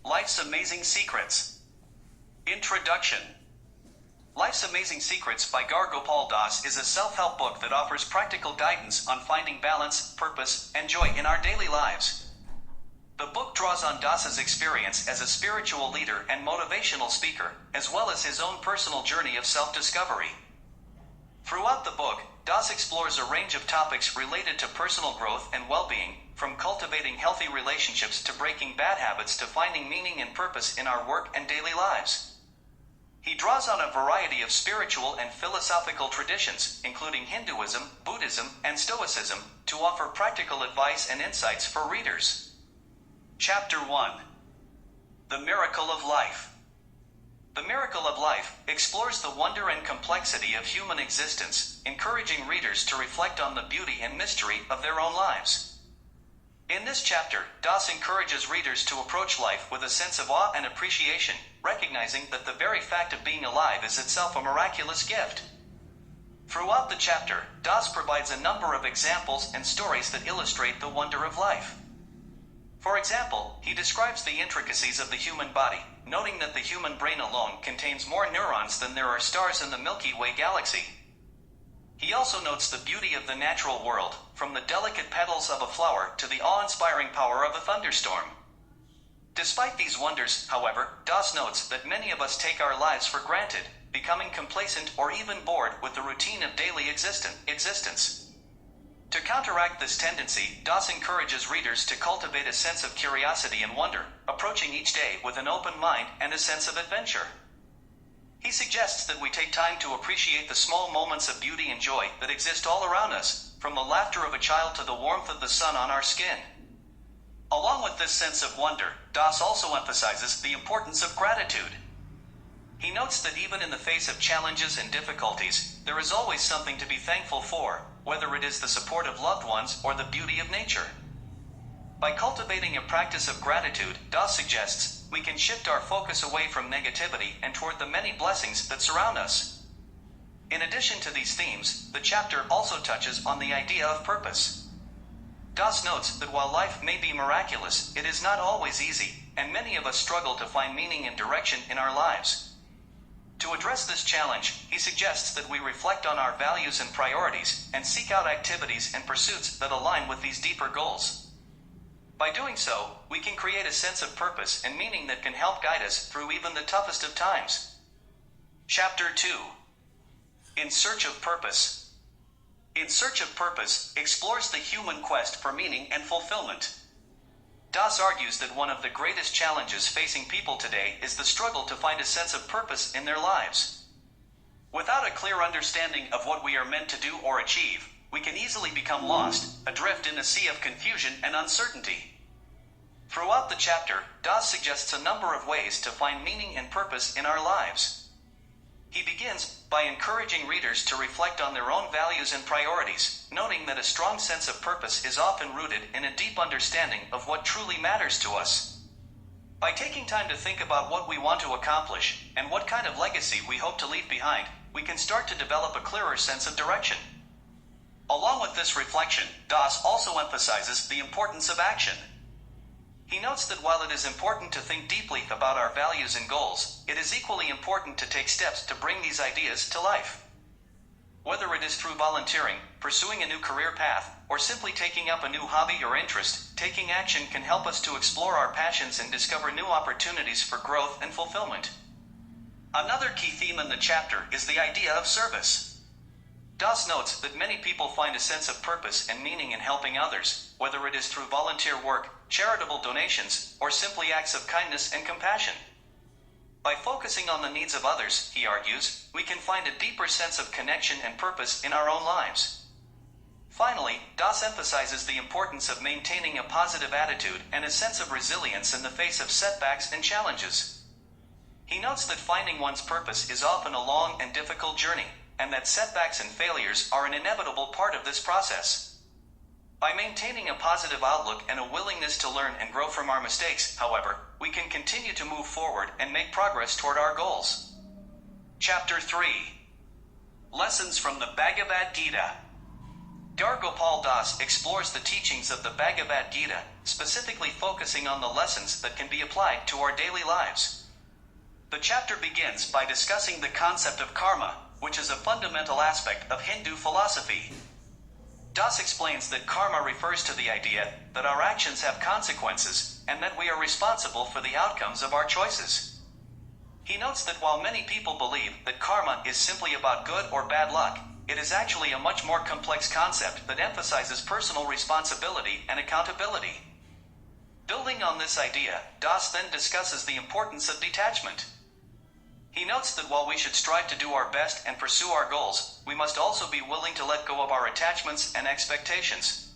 Life's Amazing Secrets. Introduction. Life's Amazing Secrets by Gaur Gopaldas is a self-help book that offers practical guidance on finding balance, purpose, and joy in our daily lives. The book draws on Das's experience as a spiritual leader and motivational speaker, as well as his own personal journey of self-discovery. Throughout the book, Das explores a range of topics related to personal growth and well-being, from cultivating healthy relationships to breaking bad habits to finding meaning and purpose in our work and daily lives. He draws on a variety of spiritual and philosophical traditions, including Hinduism, Buddhism, and Stoicism, to offer practical advice and insights for readers. Chapter 1. The Miracle of Life. The Miracle of Life explores the wonder and complexity of human existence, encouraging readers to reflect on the beauty and mystery of their own lives. In this chapter, Das encourages readers to approach life with a sense of awe and appreciation, recognizing that the very fact of being alive is itself a miraculous gift. Throughout the chapter, Das provides a number of examples and stories that illustrate the wonder of life. For example, he describes the intricacies of the human body, noting that the human brain alone contains more neurons than there are stars in the Milky Way galaxy. He also notes the beauty of the natural world, from the delicate petals of a flower to the awe-inspiring power of a thunderstorm. Despite these wonders, however, Das notes that many of us take our lives for granted, becoming complacent or even bored with the routine of daily existence. To counteract this tendency, Das encourages readers to cultivate a sense of curiosity and wonder, approaching each day with an open mind and a sense of adventure. He suggests that we take time to appreciate the small moments of beauty and joy that exist all around us, from the laughter of a child to the warmth of the sun on our skin. Along with this sense of wonder, Das also emphasizes the importance of gratitude. He notes that even in the face of challenges and difficulties, there is always something to be thankful for, whether it is the support of loved ones or the beauty of nature. By cultivating a practice of gratitude, Das suggests, we can shift our focus away from negativity and toward the many blessings that surround us. In addition to these themes, the chapter also touches on the idea of purpose. Das notes that while life may be miraculous, it is not always easy, and many of us struggle to find meaning and direction in our lives. To address this challenge, he suggests that we reflect on our values and priorities, and seek out activities and pursuits that align with these deeper goals. By doing so, we can create a sense of purpose and meaning that can help guide us through even the toughest of times. Chapter 2. In Search of Purpose. In Search of Purpose explores the human quest for meaning and fulfillment. Das argues that one of the greatest challenges facing people today is the struggle to find a sense of purpose in their lives. Without a clear understanding of what we are meant to do or achieve, we can easily become lost, adrift in a sea of confusion and uncertainty. Throughout the chapter, Das suggests a number of ways to find meaning and purpose in our lives. He begins by encouraging readers to reflect on their own values and priorities, noting that a strong sense of purpose is often rooted in a deep understanding of what truly matters to us. By taking time to think about what we want to accomplish, and what kind of legacy we hope to leave behind, we can start to develop a clearer sense of direction. Along with this reflection, Das also emphasizes the importance of action. He notes that while it is important to think deeply about our values and goals, it is equally important to take steps to bring these ideas to life. Whether it is through volunteering, pursuing a new career path, or simply taking up a new hobby or interest, taking action can help us to explore our passions and discover new opportunities for growth and fulfillment. Another key theme in the chapter is the idea of service. Das notes that many people find a sense of purpose and meaning in helping others, whether it is through volunteer work, charitable donations, or simply acts of kindness and compassion. By focusing on the needs of others, he argues, we can find a deeper sense of connection and purpose in our own lives. Finally, Das emphasizes the importance of maintaining a positive attitude and a sense of resilience in the face of setbacks and challenges. He notes that finding one's purpose is often a long and difficult journey, and that setbacks and failures are an inevitable part of this process. By maintaining a positive outlook and a willingness to learn and grow from our mistakes, however, we can continue to move forward and make progress toward our goals. Chapter 3. Lessons from the Bhagavad Gita. Gaur Gopal Das explores the teachings of the Bhagavad Gita, specifically focusing on the lessons that can be applied to our daily lives. The chapter begins by discussing the concept of karma, which is a fundamental aspect of Hindu philosophy. Das explains that karma refers to the idea that our actions have consequences, and that we are responsible for the outcomes of our choices. He notes that while many people believe that karma is simply about good or bad luck, it is actually a much more complex concept that emphasizes personal responsibility and accountability. Building on this idea, Das then discusses the importance of detachment. He notes that while we should strive to do our best and pursue our goals, we must also be willing to let go of our attachments and expectations.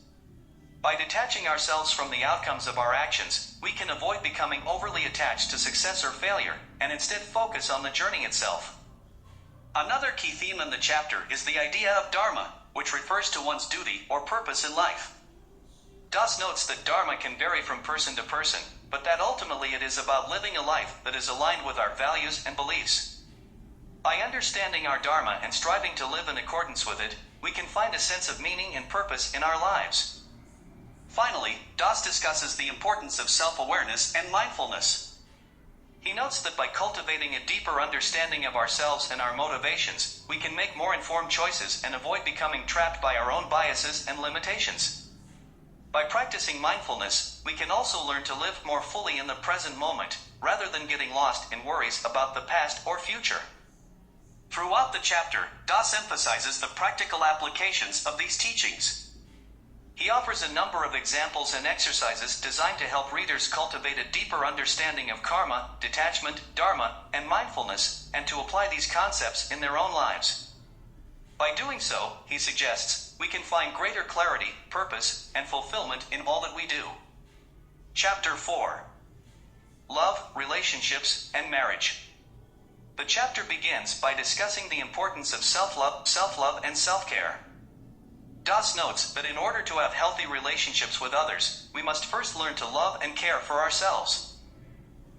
By detaching ourselves from the outcomes of our actions, we can avoid becoming overly attached to success or failure, and instead focus on the journey itself. Another key theme in the chapter is the idea of dharma, which refers to one's duty or purpose in life. Das notes that dharma can vary from person to person, but that ultimately it is about living a life that is aligned with our values and beliefs. By understanding our dharma and striving to live in accordance with it, we can find a sense of meaning and purpose in our lives. Finally, Das discusses the importance of self-awareness and mindfulness. He notes that by cultivating a deeper understanding of ourselves and our motivations, we can make more informed choices and avoid becoming trapped by our own biases and limitations. By practicing mindfulness, we can also learn to live more fully in the present moment, rather than getting lost in worries about the past or future. Throughout the chapter, Das emphasizes the practical applications of these teachings. He offers a number of examples and exercises designed to help readers cultivate a deeper understanding of karma, detachment, dharma, and mindfulness, and to apply these concepts in their own lives. By doing so, he suggests, we can find greater clarity, purpose, and fulfillment in all that we do. Chapter 4. Love, Relationships, and Marriage. The chapter begins by discussing the importance of self-love, and self-care. Das notes that in order to have healthy relationships with others, we must first learn to love and care for ourselves.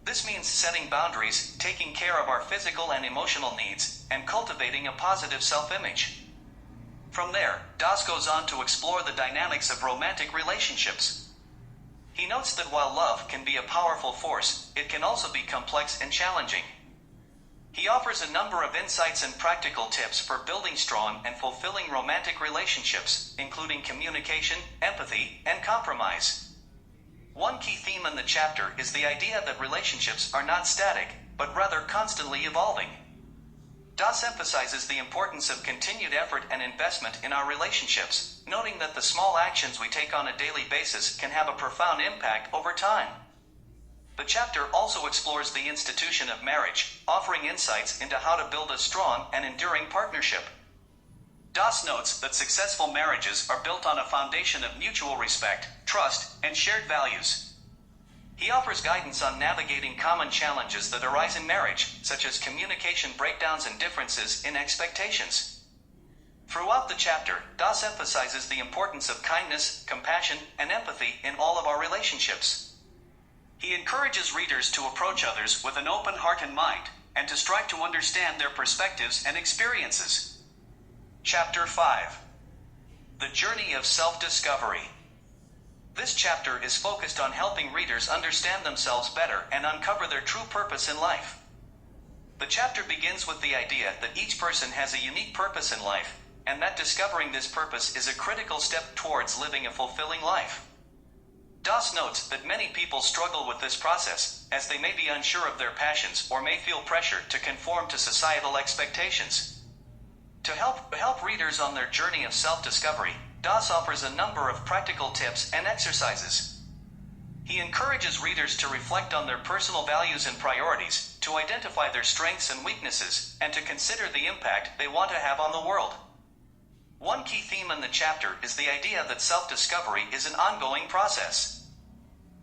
This means setting boundaries, taking care of our physical and emotional needs, and cultivating a positive self-image. From there, Das goes on to explore the dynamics of romantic relationships. He notes that while love can be a powerful force, it can also be complex and challenging. He offers a number of insights and practical tips for building strong and fulfilling romantic relationships, including communication, empathy, and compromise. One key theme in the chapter is the idea that relationships are not static, but rather constantly evolving. Das emphasizes the importance of continued effort and investment in our relationships, noting that the small actions we take on a daily basis can have a profound impact over time. The chapter also explores the institution of marriage, offering insights into how to build a strong and enduring partnership. Das notes that successful marriages are built on a foundation of mutual respect, trust, and shared values. He offers guidance on navigating common challenges that arise in marriage, such as communication breakdowns and differences in expectations. Throughout the chapter, Das emphasizes the importance of kindness, compassion, and empathy in all of our relationships. He encourages readers to approach others with an open heart and mind, and to strive to understand their perspectives and experiences. Chapter 5. The Journey of Self-Discovery. This chapter is focused on helping readers understand themselves better and uncover their true purpose in life. The chapter begins with the idea that each person has a unique purpose in life, and that discovering this purpose is a critical step towards living a fulfilling life. Das notes that many people struggle with this process, as they may be unsure of their passions or may feel pressure to conform to societal expectations. To help readers on their journey of self-discovery, Das offers a number of practical tips and exercises. He encourages readers to reflect on their personal values and priorities, to identify their strengths and weaknesses, and to consider the impact they want to have on the world. One key theme in the chapter is the idea that self-discovery is an ongoing process.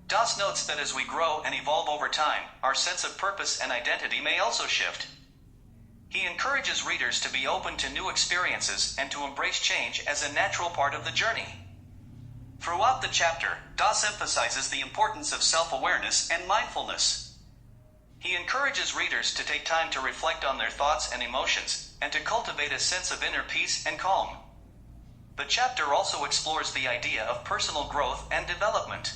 Das notes that as we grow and evolve over time, our sense of purpose and identity may also shift. He encourages readers to be open to new experiences and to embrace change as a natural part of the journey. Throughout the chapter, Das emphasizes the importance of self-awareness and mindfulness. He encourages readers to take time to reflect on their thoughts and emotions, and to cultivate a sense of inner peace and calm. The chapter also explores the idea of personal growth and development.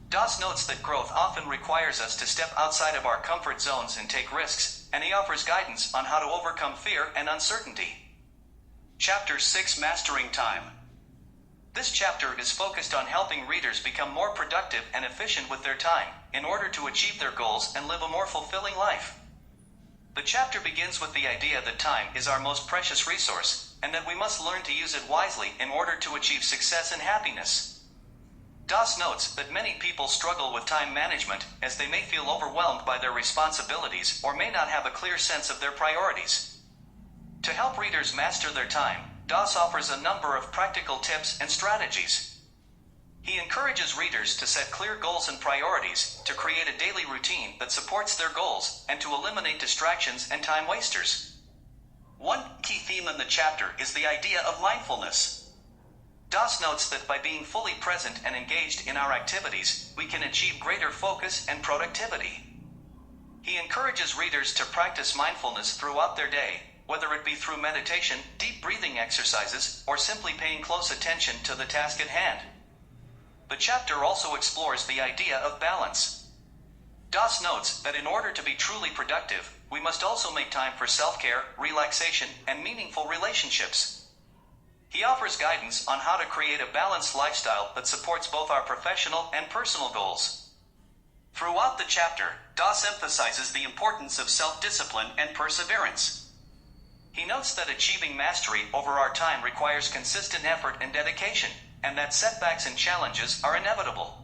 Das notes that growth often requires us to step outside of our comfort zones and take risks, and he offers guidance on how to overcome fear and uncertainty. Chapter 6: Mastering Time. This chapter is focused on helping readers become more productive and efficient with their time, in order to achieve their goals and live a more fulfilling life. The chapter begins with the idea that time is our most precious resource, and that we must learn to use it wisely in order to achieve success and happiness. Das notes that many people struggle with time management, as they may feel overwhelmed by their responsibilities or may not have a clear sense of their priorities. To help readers master their time, Das offers a number of practical tips and strategies. He encourages readers to set clear goals and priorities, to create a daily routine that supports their goals, and to eliminate distractions and time wasters. One key theme in the chapter is the idea of mindfulness. Das notes that by being fully present and engaged in our activities, we can achieve greater focus and productivity. He encourages readers to practice mindfulness throughout their day, whether it be through meditation, deep breathing exercises, or simply paying close attention to the task at hand. The chapter also explores the idea of balance. Das notes that in order to be truly productive, we must also make time for self-care, relaxation, and meaningful relationships. He offers guidance on how to create a balanced lifestyle that supports both our professional and personal goals. Throughout the chapter, Das emphasizes the importance of self-discipline and perseverance. He notes that achieving mastery over our time requires consistent effort and dedication, and that setbacks and challenges are inevitable.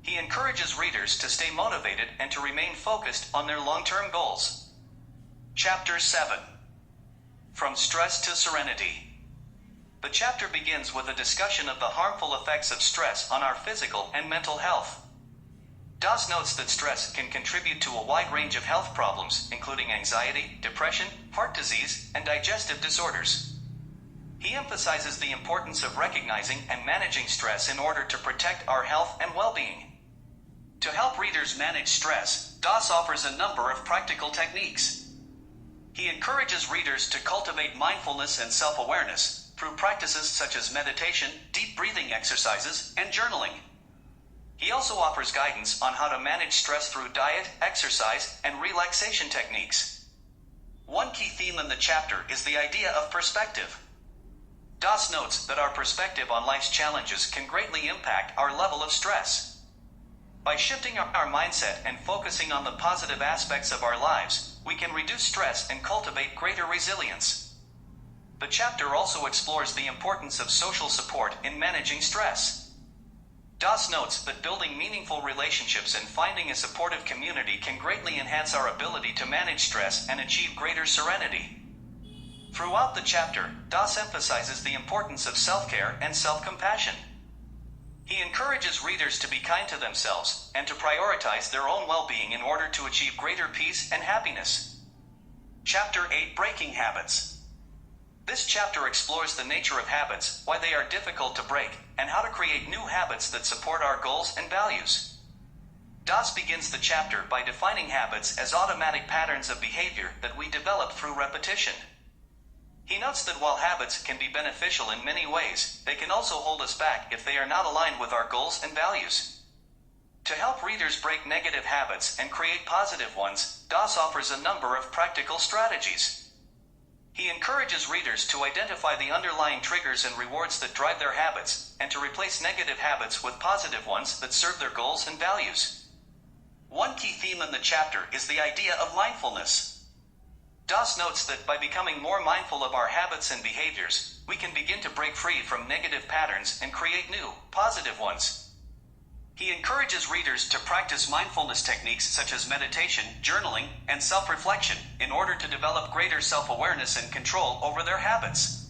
He encourages readers to stay motivated and to remain focused on their long-term goals. Chapter 7: From Stress to Serenity. The chapter begins with a discussion of the harmful effects of stress on our physical and mental health. Das notes that stress can contribute to a wide range of health problems, including anxiety, depression, heart disease, and digestive disorders. He emphasizes the importance of recognizing and managing stress in order to protect our health and well-being. To help readers manage stress, Das offers a number of practical techniques. He encourages readers to cultivate mindfulness and self-awareness through practices such as meditation, deep breathing exercises, and journaling. He also offers guidance on how to manage stress through diet, exercise, and relaxation techniques. One key theme in the chapter is the idea of perspective. Das notes that our perspective on life's challenges can greatly impact our level of stress. By shifting our mindset and focusing on the positive aspects of our lives, we can reduce stress and cultivate greater resilience. The chapter also explores the importance of social support in managing stress. Das notes that building meaningful relationships and finding a supportive community can greatly enhance our ability to manage stress and achieve greater serenity. Throughout the chapter, Das emphasizes the importance of self-care and self-compassion. He encourages readers to be kind to themselves and to prioritize their own well-being in order to achieve greater peace and happiness. Chapter 8: Breaking Habits. This chapter explores the nature of habits, why they are difficult to break, and how to create new habits that support our goals and values. Das begins the chapter by defining habits as automatic patterns of behavior that we develop through repetition. He notes that while habits can be beneficial in many ways, they can also hold us back if they are not aligned with our goals and values. To help readers break negative habits and create positive ones, Das offers a number of practical strategies. He encourages readers to identify the underlying triggers and rewards that drive their habits, and to replace negative habits with positive ones that serve their goals and values. One key theme in the chapter is the idea of mindfulness. Das notes that by becoming more mindful of our habits and behaviors, we can begin to break free from negative patterns and create new, positive ones. He encourages readers to practice mindfulness techniques such as meditation, journaling, and self-reflection in order to develop greater self-awareness and control over their habits.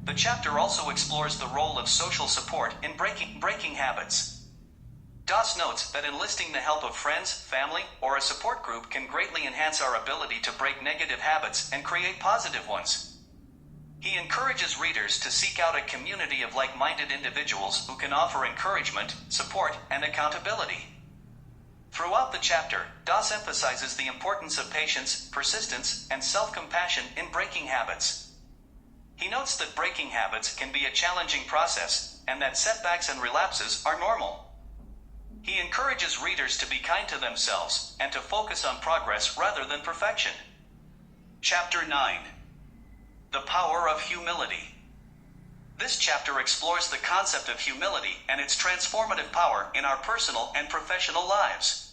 The chapter also explores the role of social support in breaking habits. Das notes that enlisting the help of friends, family, or a support group can greatly enhance our ability to break negative habits and create positive ones. He encourages readers to seek out a community of like-minded individuals who can offer encouragement, support, and accountability. Throughout the chapter, Das emphasizes the importance of patience, persistence, and self-compassion in breaking habits. He notes that breaking habits can be a challenging process, and that setbacks and relapses are normal. He encourages readers to be kind to themselves and to focus on progress rather than perfection. Chapter 9. The Power of Humility. This chapter explores the concept of humility and its transformative power in our personal and professional lives.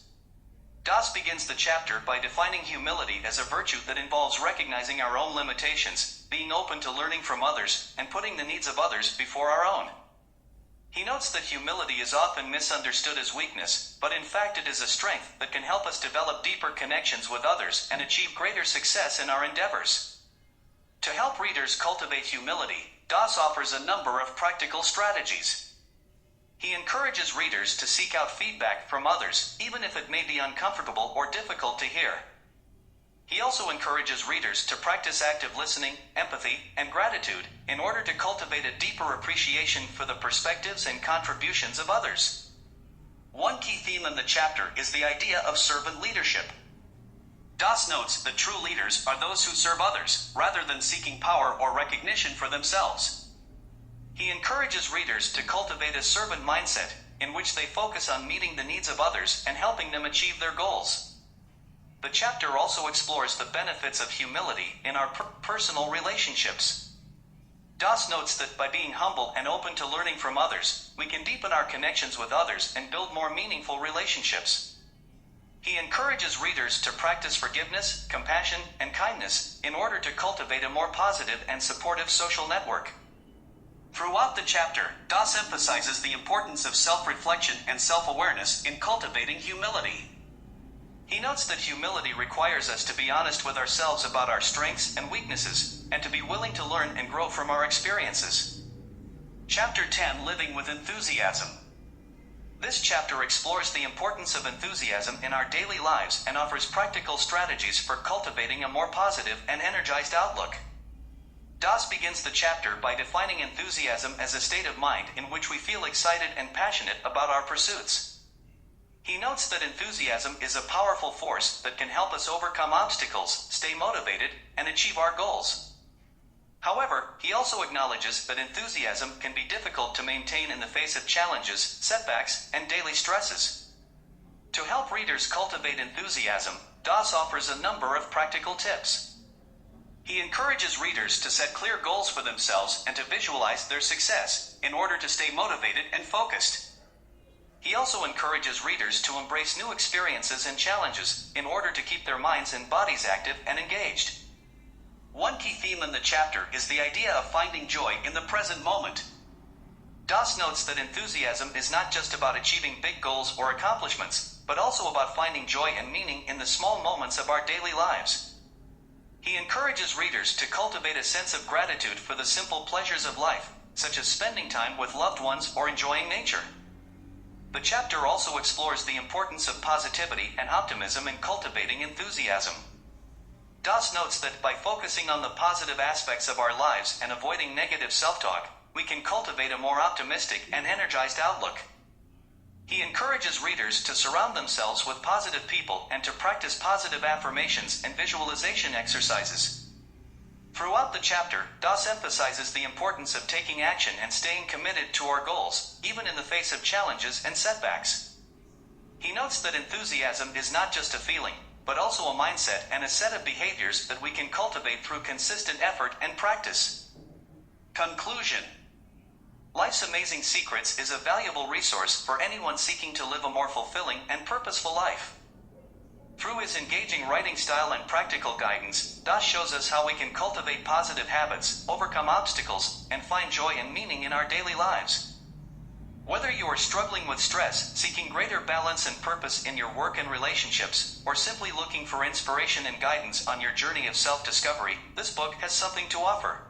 Das begins the chapter by defining humility as a virtue that involves recognizing our own limitations, being open to learning from others, and putting the needs of others before our own. He notes that humility is often misunderstood as weakness, but in fact it is a strength that can help us develop deeper connections with others and achieve greater success in our endeavors. To help readers cultivate humility, Das offers a number of practical strategies. He encourages readers to seek out feedback from others, even if it may be uncomfortable or difficult to hear. He also encourages readers to practice active listening, empathy, and gratitude in order to cultivate a deeper appreciation for the perspectives and contributions of others. One key theme in the chapter is the idea of servant leadership. Das notes that true leaders are those who serve others, rather than seeking power or recognition for themselves. He encourages readers to cultivate a servant mindset, in which they focus on meeting the needs of others and helping them achieve their goals. The chapter also explores the benefits of humility in our personal relationships. Das notes that by being humble and open to learning from others, we can deepen our connections with others and build more meaningful relationships. He encourages readers to practice forgiveness, compassion, and kindness in order to cultivate a more positive and supportive social network. Throughout the chapter, Das emphasizes the importance of self-reflection and self-awareness in cultivating humility. He notes that humility requires us to be honest with ourselves about our strengths and weaknesses, and to be willing to learn and grow from our experiences. Chapter 10. Living with Enthusiasm. This chapter explores the importance of enthusiasm in our daily lives and offers practical strategies for cultivating a more positive and energized outlook. Das begins the chapter by defining enthusiasm as a state of mind in which we feel excited and passionate about our pursuits. He notes that enthusiasm is a powerful force that can help us overcome obstacles, stay motivated, and achieve our goals. However, he also acknowledges that enthusiasm can be difficult to maintain in the face of challenges, setbacks, and daily stresses. To help readers cultivate enthusiasm, Das offers a number of practical tips. He encourages readers to set clear goals for themselves and to visualize their success, in order to stay motivated and focused. He also encourages readers to embrace new experiences and challenges, in order to keep their minds and bodies active and engaged. One key theme in the chapter is the idea of finding joy in the present moment. Das notes that enthusiasm is not just about achieving big goals or accomplishments, but also about finding joy and meaning in the small moments of our daily lives. He encourages readers to cultivate a sense of gratitude for the simple pleasures of life, such as spending time with loved ones or enjoying nature. The chapter also explores the importance of positivity and optimism in cultivating enthusiasm. Das notes that by focusing on the positive aspects of our lives and avoiding negative self-talk, we can cultivate a more optimistic and energized outlook. He encourages readers to surround themselves with positive people and to practice positive affirmations and visualization exercises. Throughout the chapter, Das emphasizes the importance of taking action and staying committed to our goals, even in the face of challenges and setbacks. He notes that enthusiasm is not just a feeling, but also a mindset and a set of behaviors that we can cultivate through consistent effort and practice. Conclusion. Life's Amazing Secrets is a valuable resource for anyone seeking to live a more fulfilling and purposeful life. Through his engaging writing style and practical guidance, Das shows us how we can cultivate positive habits, overcome obstacles, and find joy and meaning in our daily lives. Whether you are struggling with stress, seeking greater balance and purpose in your work and relationships, or simply looking for inspiration and guidance on your journey of self-discovery, this book has something to offer.